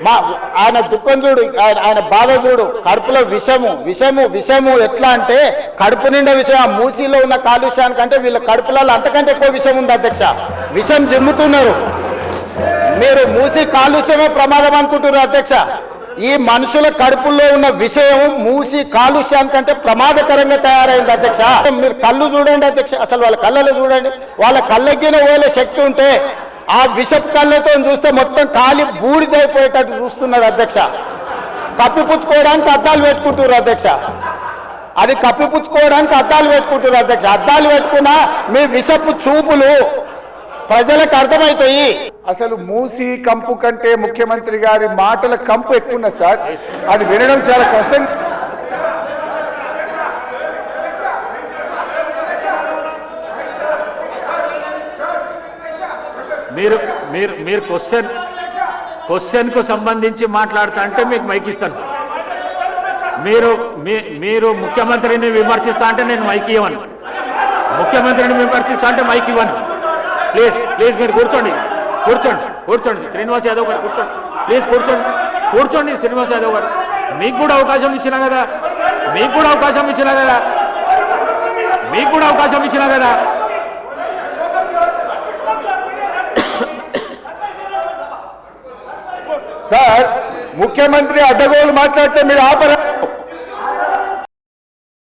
మా ఆయన దుఃఖం చూడు, ఆయన బాధ చూడు, కడుపులో విషము విషము విషము. ఎట్లా అంటే కడుపు నిండా విషయం. ఆ మూసీలో ఉన్న కాలుష్యానికంటే వీళ్ళ కడుపులలో అంతకంటే ఎక్కువ విషయం ఉంది అధ్యక్ష. విషం జిమ్ముతున్నారు. మీరు మూసీ కాలుష్యమే ప్రమాదం అనుకుంటున్నారు అధ్యక్ష. ఈ మనుషుల కడుపుల్లో ఉన్న విషయం మూసి కాలుష్యానికంటే ప్రమాదకరంగా తయారైంది అధ్యక్ష. మీరు కళ్ళు చూడండి అధ్యక్ష, అసలు వాళ్ళ కళ్ళలో చూడండి. వాళ్ళ కళ్ళగిన ఓలే శక్తి ఉంటే ఆ విషపు కళ్ళతో చూస్తే మొత్తం కాలి బూడిదైపోయేటట్టు చూస్తున్నారు అధ్యక్ష. కప్పిపుచ్చుకోవడానికి అద్దాలు పెట్టుకుంటున్నారు అధ్యక్ష. అది కప్పిపుచ్చుకోవడానికి అద్దాలు పెట్టుకుంటున్నారు అధ్యక్ష. అద్దాలు పెట్టుకున్నా మీ విషపు చూపులు ప్రజలకు అర్థమవుతాయి. అసలు మూసి కంపు కంటే ముఖ్యమంత్రి గారి మాటల కంపు ఎక్కువ ఉన్నది సార్. అది వినడం చాలా కష్టం. మీరు క్వశ్చన్కు సంబంధించి మాట్లాడుతా అంటే మీకు మైక్ ఇస్తాను. మీరు ముఖ్యమంత్రిని విమర్శిస్తా అంటే నేను మైక్ ఇవ్వను. ముఖ్యమంత్రిని విమర్శిస్తా అంటే మైక్ ఇవ్వను. ప్లీజ్ మీరు కూర్చోండి శ్రీనివాస్ యాదవ్ గారు కూర్చోండి. ప్లీజ్ కూర్చోండి శ్రీనివాస్ యాదవ్ గారు. మీకు కూడా అవకాశం ఇచ్చినా కదా. సార్ ముఖ్యమంత్రి అడ్డగోలు మాట్లాడితే మీరు ఆపరా?